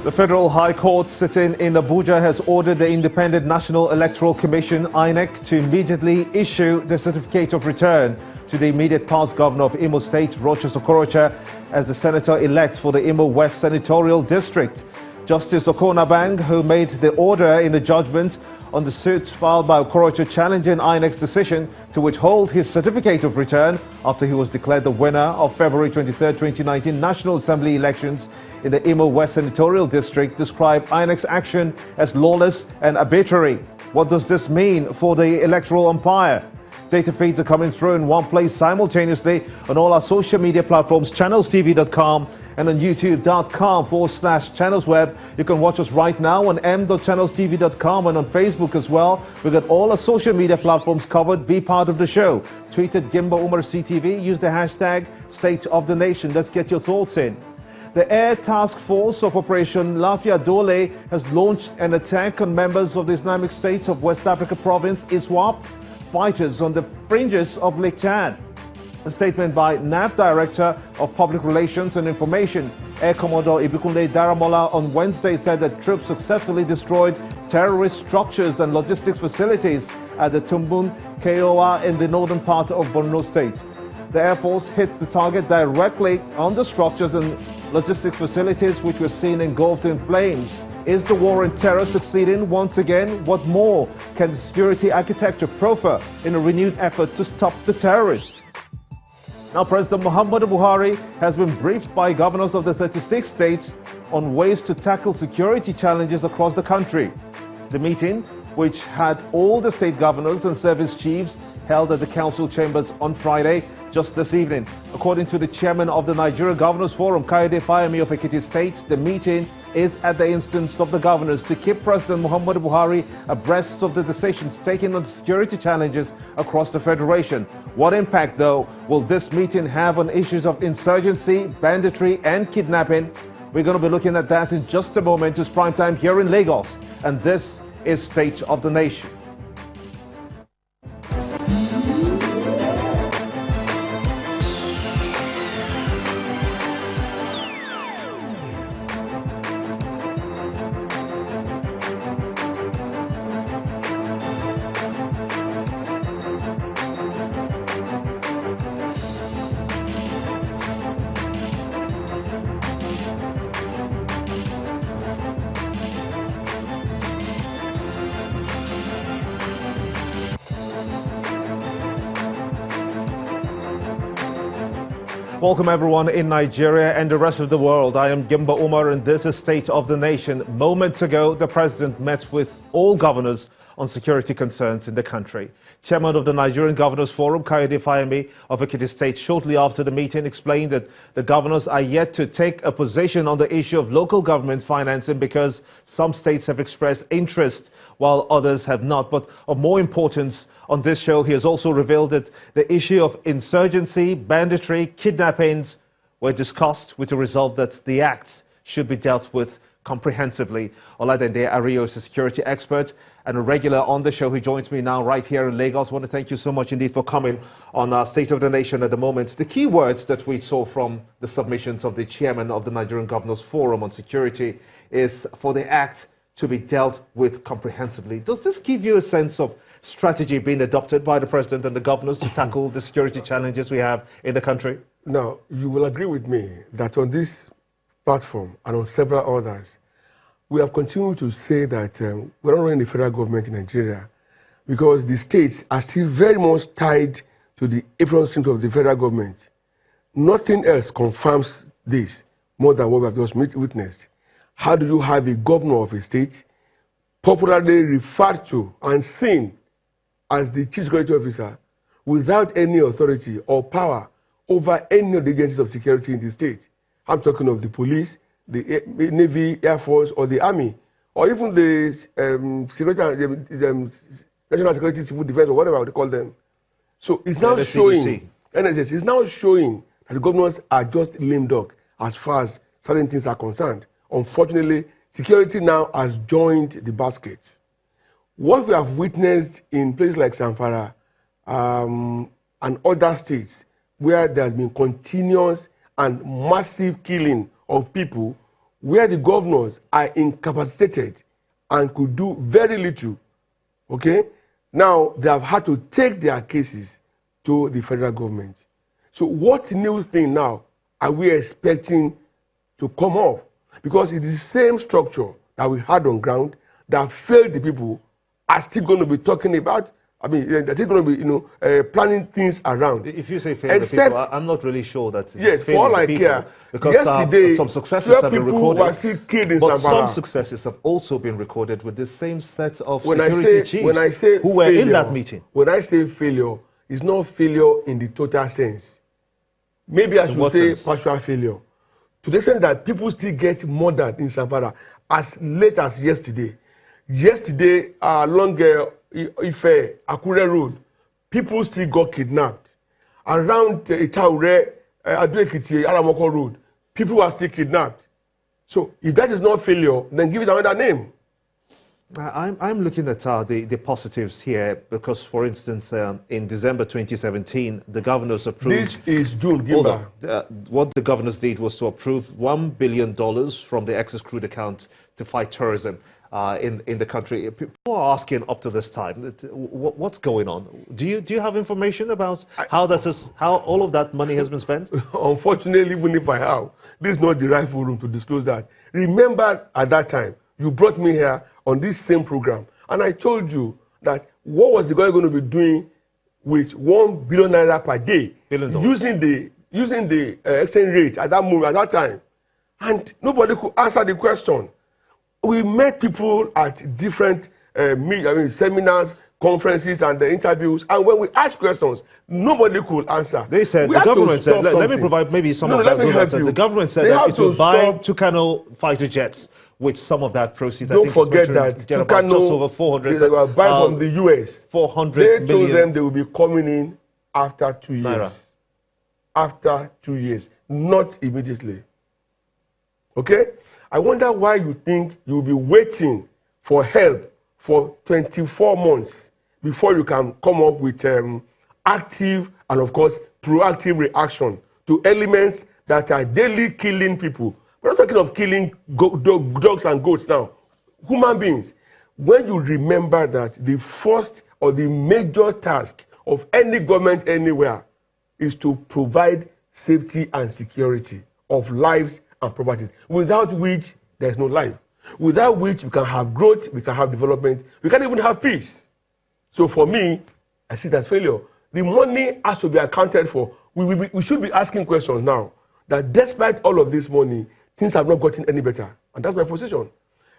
The Federal High Court sitting in Abuja has ordered the Independent National Electoral Commission, INEC, to immediately issue the certificate of return to the immediate past governor of Imo State, Rochas Okorocha, as the senator-elect for the Imo West Senatorial District. Justice Okonabang, who made the order in the judgment on the suit filed by Okorocha challenging INEC's decision to withhold his certificate of return after he was declared the winner of February 23, 2019 National Assembly elections in the Imo West Senatorial District, described INEC's action as lawless and arbitrary. What does this mean for the electoral umpire? Data feeds are coming through in one place simultaneously on all our social media platforms, channelstv.com and on youtube.com/channelsweb. You can watch us right now on m.channelstv.com and on Facebook as well. We've got all our social media platforms covered. Be part of the show. Tweet at Gimba Umar CTV. Use the hashtag State of the Nation. Let's get your thoughts in. The Air Task Force of Operation Lafia Dole has launched an attack on members of the Islamic State of West Africa province, ISWAP, fighters on the fringes of Lake Chad. A statement by NAP Director of Public Relations and Information, Air Commodore Ibikunle Daramola, on Wednesday said that troops successfully destroyed terrorist structures and logistics facilities at the Tumbun Keoa in the northern part of Borno State. The Air Force hit the target directly on the structures and logistics facilities, which were seen engulfed in flames. Is the war on terror succeeding once again? What more can the security architecture proffer in a renewed effort to stop the terrorists? Now, President Muhammadu Buhari has been briefed by governors of the 36 states on ways to tackle security challenges across the country. The meeting, which had all the state governors and service chiefs, held at the council chambers on Friday, just this evening. According to the chairman of the Nigeria Governors Forum, Kayode Fayemi of Ekiti State, the meeting is at the instance of the governors to keep President Muhammadu Buhari abreast of the decisions taken on security challenges across the federation. What impact, though, will this meeting have on issues of insurgency, banditry, and kidnapping? We're going to be looking at that in just a moment. It's prime time here in Lagos, and this is State of the Nation. Welcome everyone in Nigeria and the rest of the world. I am Gimba Umar and this is State of the Nation. Moments ago, the president met with all governors on security concerns in the country. Chairman of the Nigerian Governors Forum, Kayode Fayemi of Ekiti State, shortly after the meeting explained that the governors are yet to take a position on the issue of local government financing because some states have expressed interest while others have not. But of more importance, on this show, he has also revealed that the issue of insurgency, banditry, kidnappings were discussed with the result that the act should be dealt with comprehensively. Oladende Ario is a security expert and a regular on the show. He joins me now right here in Lagos. I want to thank you so much indeed for coming on our State of the Nation at the moment. The key words that we saw from the submissions of the chairman of the Nigerian Governors Forum on security is for the act to be dealt with comprehensively. Does this give you a sense of strategy being adopted by the president and the governors to tackle the security challenges we have in the country? Now, you will agree with me that on this platform and on several others, we have continued to say that we're not running the federal government in Nigeria because the states are still very much tied to the apron strength of the federal government. Nothing else confirms this more than what we have just witnessed. How do you have a governor of a state popularly referred to and seen as the chief security officer without any authority or power over any of the agencies of security in the state? I'm talking of the police, the Navy, Air Force, or the Army, or even the National Security Civil Defense, or whatever they call them. So it's now showing, NSS is now showing that the governors are just lame duck as far as certain things are concerned. Unfortunately, security now has joined the basket. What we have witnessed in places like Zamfara and other states where there has been continuous and massive killing of people where the governors are incapacitated and could do very little, okay? Now, they have had to take their cases to the federal government. So what new thing now are we expecting to come up? Because it is the same structure that we had on ground that failed the people are still going to be talking about. I mean, they're still going to be, planning things around. If you say fail the people, I'm not really sure that it's yes, for all I care. Because yesterday, some successes have been recorded. Were still killed in but Zamfara. some successes have also been recorded with the same set of security chiefs who were failure, in that meeting. When I say failure, it's not failure in the total sense. Maybe I should say partial failure. To the extent that people still get murdered in Zamfara as late as yesterday. Yesterday, along Ife, Akure Road, people still got kidnapped. Around Itaure, Ado-Ekiti, Aramoko Road, people are still kidnapped. So if that is not failure, then give it another name. I'm looking at the positives here because, for instance, in December 2017, the governors approved... This is June, Gimba. What the governors did was to approve $1 billion from the excess crude account to fight terrorism in the country. People are asking up to this time, what's going on? Do you have information about how all of that money has been spent? Unfortunately, even if I have, this is not the rightful room to disclose that. Remember at that time, you brought me here on this same program, and I told you that what was the guy going to be doing with $1 billion naira per day, using the exchange rate at that moment, at that time, and nobody could answer the question. We met people at different seminars, conferences, and the interviews, and when we asked questions, nobody could answer. They said the government said, let me provide maybe some of that. The government said that it will buy Tucano fighter jets. With some of that proceeds, don't forget that Tucano, just over 400. They were buying from the US. 400 They told them they will be coming in after 2 years. Naira. After 2 years, not immediately. Okay? I wonder why you think you'll be waiting for help for 24 months before you can come up with active and, of course, proactive reaction to elements that are daily killing people. We're not talking of killing dogs and goats now. Human beings. When you remember that the first or the major task of any government anywhere is to provide safety and security of lives and properties, without which there is no life. Without which we can have growth, we can have development, we can't even have peace. So for me, I see it as failure. The money has to be accounted for. We should be asking questions now that despite all of this money, things have not gotten any better. And that's my position.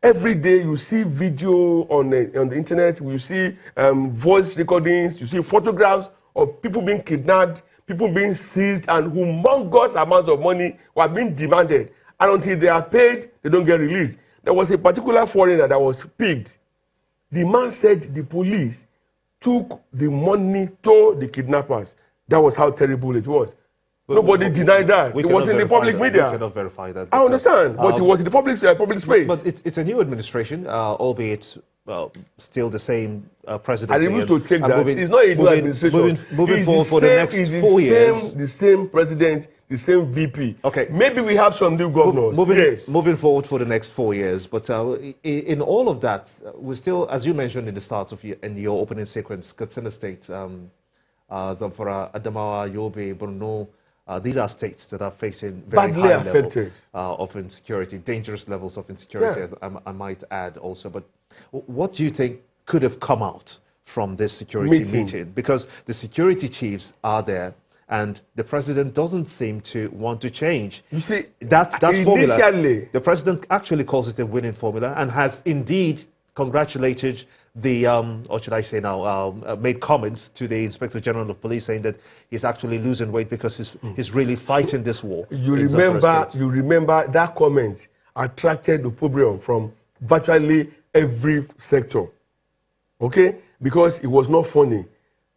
Every day you see video on the internet, you see voice recordings, you see photographs of people being kidnapped, people being seized, and humongous amounts of money were being demanded. And until they are paid, they don't get released. There was a particular foreigner that was picked. The man said the police took the money to the kidnappers. That was how terrible it was. Nobody denied that. It was in the public media. We cannot verify that. I understand, but it was in the public space. But it's a new administration, albeit still the same presidency. I refuse to take that. It's not a new administration. Moving forward for the next 4 years. The same president, the same VP. Okay. Maybe we have some new governors. Moving forward for the next 4 years. But in all of that, we still, as you mentioned in the start of your opening sequence, Katsina State, Zamfara, Adamawa, Yobe, Borno, these are states that are facing very badly high affected level of insecurity, dangerous levels of insecurity, I might add also. But what do you think could have come out from this security meeting? Because the security chiefs are there, and the president doesn't seem to want to change. You see, that formula. The president actually calls it a winning formula and has indeed congratulated the, or should I say now, made comments to the Inspector General of Police saying that he's actually losing weight because he's really fighting this war. You remember that comment attracted opprobrium from virtually every sector, okay? Because it was not funny.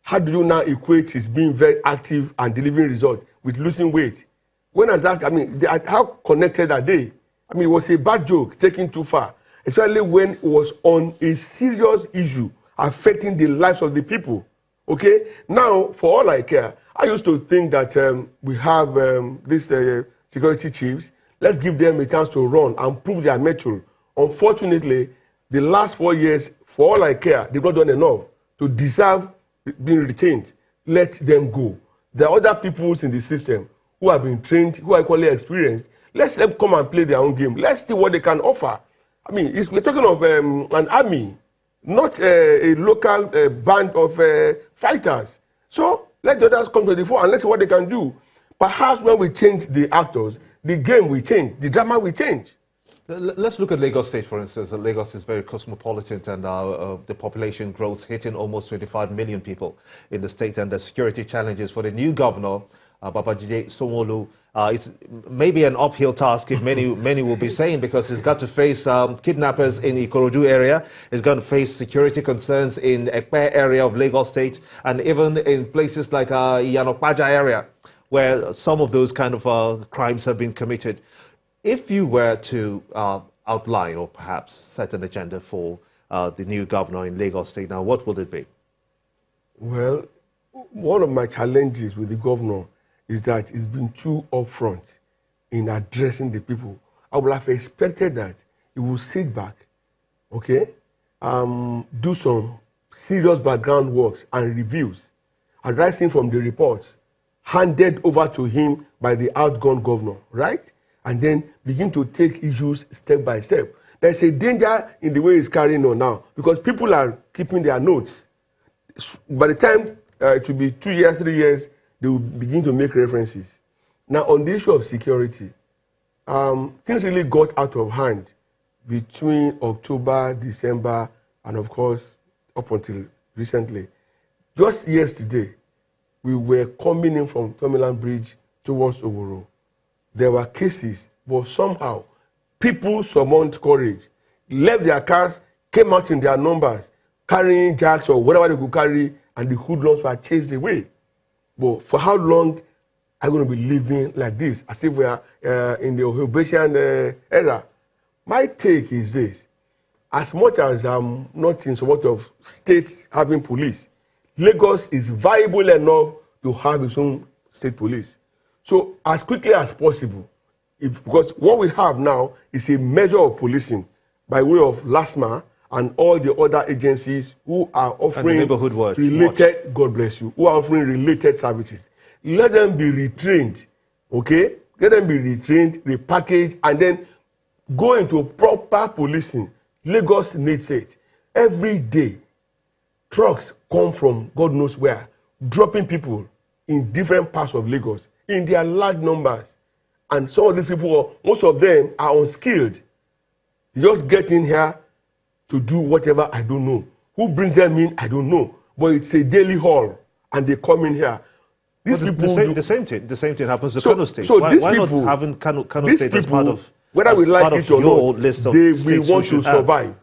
How do you now equate his being very active and delivering results with losing weight? When has that, I mean, how connected are they? I mean, it was a bad joke taken too far, especially when it was on a serious issue affecting the lives of the people, okay? Now, for all I care, I used to think that we have these security chiefs Let's give them a chance to run and prove their mettle. Unfortunately, the last 4 years, for all I care, they've not done enough to deserve being retained. Let them go. There are other people in the system who have been trained, who are equally experienced. Let's let them come and play their own game. Let's see what they can offer. I mean, we're talking of an army, not a local band of fighters. So let the others come to the fore and let's see what they can do. Perhaps when we change the actors, the game will change, the drama will change. Let's look at Lagos State, for instance. Lagos is very cosmopolitan, and the population growth hitting almost 25 million people in the state, and the security challenges for the new governor, Babajide Sanwo-Olu. It's maybe an uphill task, if many will be saying, because he's got to face kidnappers in the Ikorodu area. He's going to face security concerns in Ekpe area of Lagos State, and even in places like Iyanokpaja area, where some of those kind of crimes have been committed. If you were to outline or perhaps set an agenda for the new governor in Lagos State now, what would it be? Well, one of my challenges with the governor is that he's been too upfront in addressing the people. I would have expected that he would sit back, okay, do some serious background works and reviews, arising from the reports handed over to him by the outgone governor, right? And then begin to take issues step by step. There's a danger in the way it's carrying on now because people are keeping their notes. By the time it will be 2 years, 3 years, they will begin to make references. Now, on the issue of security, things really got out of hand between October, December, and of course, up until recently. Just yesterday, we were coming in from Tomiland Bridge towards Oworo. There were cases, but somehow people summoned courage, left their cars, came out in their numbers, carrying jacks or whatever they could carry, and the hoodlums were chased away. But for how long are we going to be living like this, as if we are in the Obesian era? My take is this. As much as I'm not in support of states having police, Lagos is viable enough to have its own state police. So as quickly as possible, because what we have now is a measure of policing by way of LASMA and all the other agencies who are offering related, God bless you, who are offering related services. Let them be retrained, okay? Let them be retrained, repackaged, and then go into proper policing. Lagos needs it. Every day, trucks come from God knows where, dropping people in different parts of Lagos in their large numbers. And some of these people, most of them are unskilled. They just get in here to do whatever, I don't know. Who brings them in, I don't know. But it's a daily haul, and they come in here. These people the same thing happens to Kano State. So why not having Kano State as part of whether we like it or not, they will want to survive.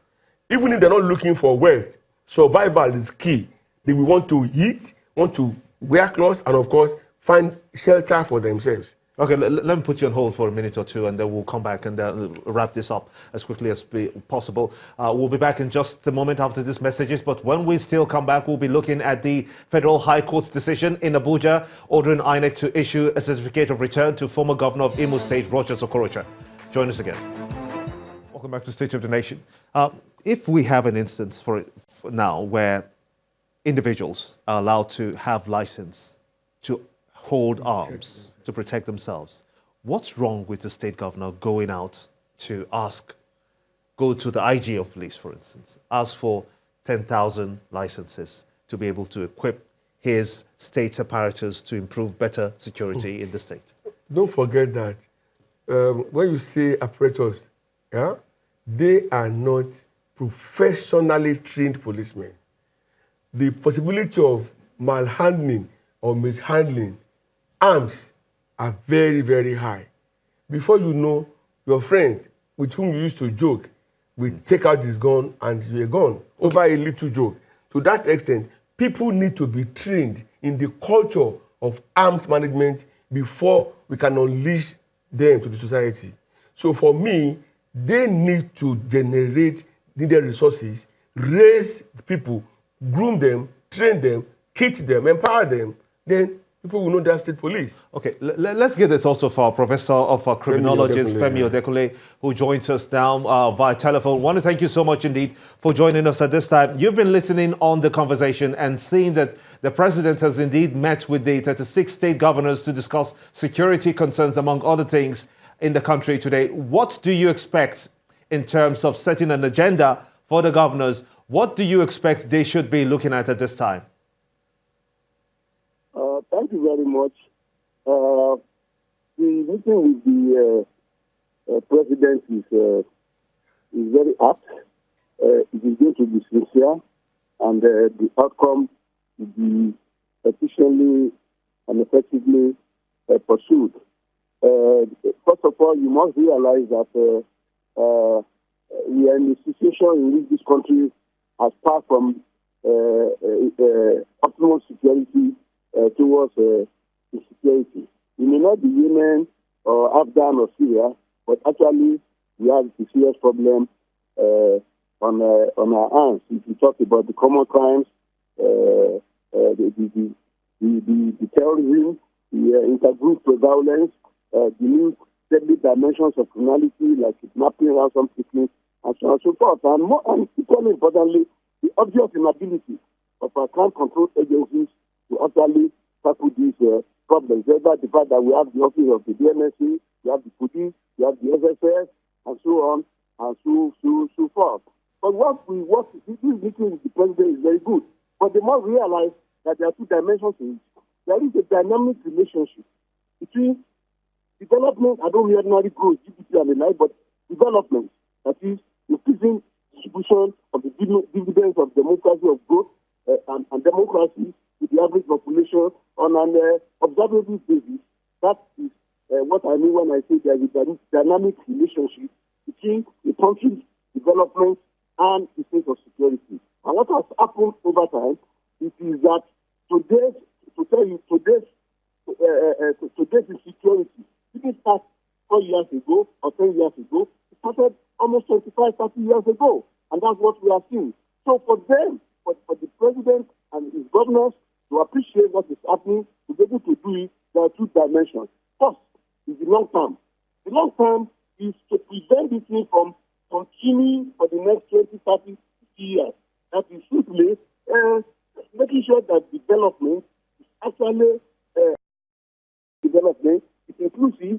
Even if they're not looking for wealth, survival is key. They will want to eat, want to wear clothes, and of course, find shelter for themselves. Okay, let me put you on hold for a minute or two, and then we'll come back and wrap this up as quickly as possible. We'll be back in just a moment after these messages, but when we still come back, we'll be looking at the Federal High Court's decision in Abuja, ordering INEC to issue a certificate of return to former governor of Imo State, Rochas Okorocha. Join us again. Welcome back to State of the Nation. If we have an instance for now where individuals are allowed to have license to hold arms to protect themselves, what's wrong with the state governor going out to go to the IG of police, for instance, ask for 10,000 licenses to be able to equip his state apparatus to improve better security in the state? Don't forget that when you say apparatus, yeah, they are not professionally trained policemen. The possibility of malhandling or mishandling arms are very, very high. Before you know, your friend with whom you used to joke will take out his gun and you're gone over a little joke. To that extent, people need to be trained in the culture of arms management before we can unleash them to the society. So for me, they need to generate needed resources, raise people, groom them, train them, teach them, empower them. Then People will know they have state police. Okay, let's get the thoughts of our professor of criminologist, Femi Odekunle, who joins us now via telephone. I want to thank you so much indeed for joining us at this time. You've been listening on the conversation and seeing that the president has indeed met with the 36 state governors to discuss security concerns, among other things, in the country today. What do you expect in terms of setting an agenda for the governors? What do you expect they should be looking at this time? Thank you very much. The meeting with the president is very apt. It is going to be sincere, and the outcome will be efficiently and effectively pursued. First of all, you must realize that we are in a situation in which this country has passed from optimal security towards insecurity. It may not be Yemen or Afghan or Syria, but actually we have a serious problem on our hands. If you talk about the common crimes, the terrorism, the intergroup violence, the new deadly dimensions of criminality like kidnapping, ransom seeking, and so on and so forth. And equally importantly, the obvious inability of our crime control agencies to actually tackle these problems. Despite the fact that we have the office of the DMSC, we have the police, we have the SSS, and so on and so forth. But this meeting with the president is very good. But they must realize that there are two dimensions in it. There is a dynamic relationship between development, I don't mean ordinary growth, GDP and the like, but development, that is increasing distribution of the dividends of democracy of growth and democracy to the average population on an observable basis. That is what I mean when I say there is a dynamic relationship between the country's development and the state of security. And what has happened over time, it is that today's insecurity didn't start 4 years ago or 10 years ago. It started almost 25, 30 years ago. And that's what we are seeing. So for them, for the president and his governors to appreciate what is happening, to be able to do it, there are two dimensions. First is the long term. The long term is to prevent this thing from continuing for the next 20, 30, 50 years. That is simply making sure that development is actually development. It's inclusive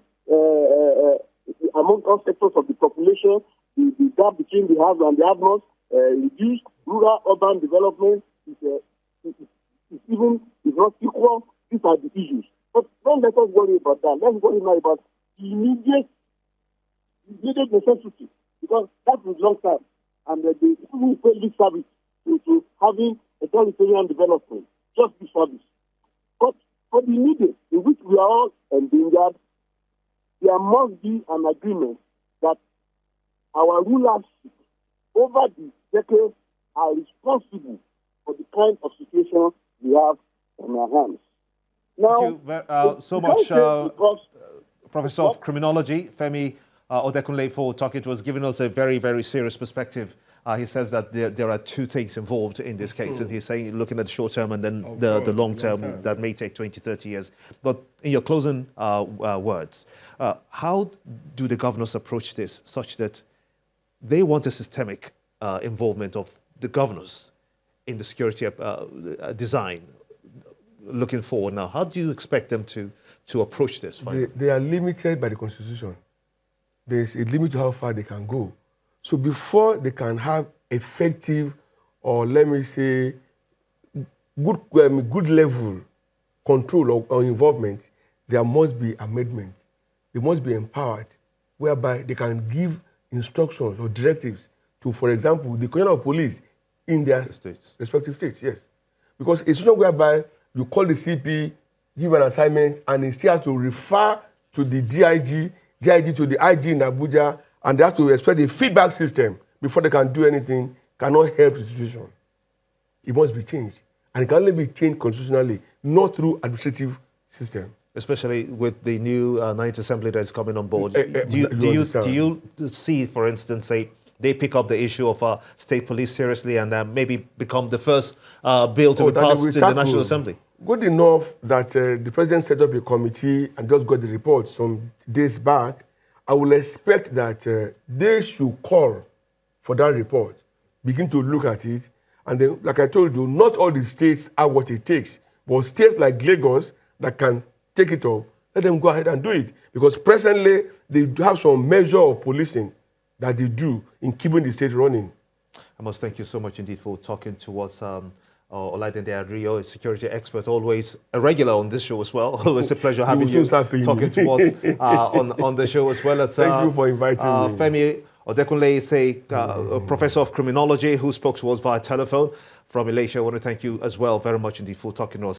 among all sectors of the population. The gap between the haves and the have-nots, reduced rural-urban development is not equal. These are the issues. But don't let us worry about that. Let's worry now about the immediate necessity, because that is long term. And the people who pay lip service to having egalitarian development, just this service. But for the immediate, in which we are all endangered, there must be an agreement that our rulers over the decades are responsible for the kind of situation we have on our hands. Now, thank you so much, Professor of Criminology, Femi Odekunle, for talking to us, giving us a very, very serious perspective. He says that there are two things involved in this case, and he's saying looking at the short term and then the long term that may take 20, 30 years. But in your closing words, how do the governors approach this such that they want a systemic involvement of the governors in the security design looking forward now? How do you expect them to approach this? They are limited by the Constitution. There's a limit to how far they can go. So before they can have effective, or let me say, good level control or involvement, there must be amendment. They must be empowered, whereby they can give instructions or directives to, for example, the commissioner of police in their respective states, yes. Because it's not whereby you call the CP, give an assignment, and they still have to refer to the DIG to the IG in Abuja, and they have to expect a feedback system before they can do anything, cannot help the situation. It must be changed. And it can only be changed constitutionally, not through administrative system. Especially with the new Ninth Assembly that is coming on board. Do you see, for instance, say, they pick up the issue of state police seriously and maybe become the first bill to be passed in the National Assembly? good enough that the president set up a committee and just got the report some days back. I will expect that they should call for that report, begin to look at it, and then, like I told you, not all the states have what it takes, but states like Lagos that can take it up, let them go ahead and do it. Because presently, they have some measure of policing that they do in keeping the state running. I must thank you so much indeed for talking to us. Olaide Rio, a security expert, always a regular on this show as well. Always a pleasure having you talking to us on the show as well. As, thank you for inviting me. Femi Odekunle is a professor of criminology who spoke to us via telephone from Malaysia. I want to thank you as well very much indeed for talking to us.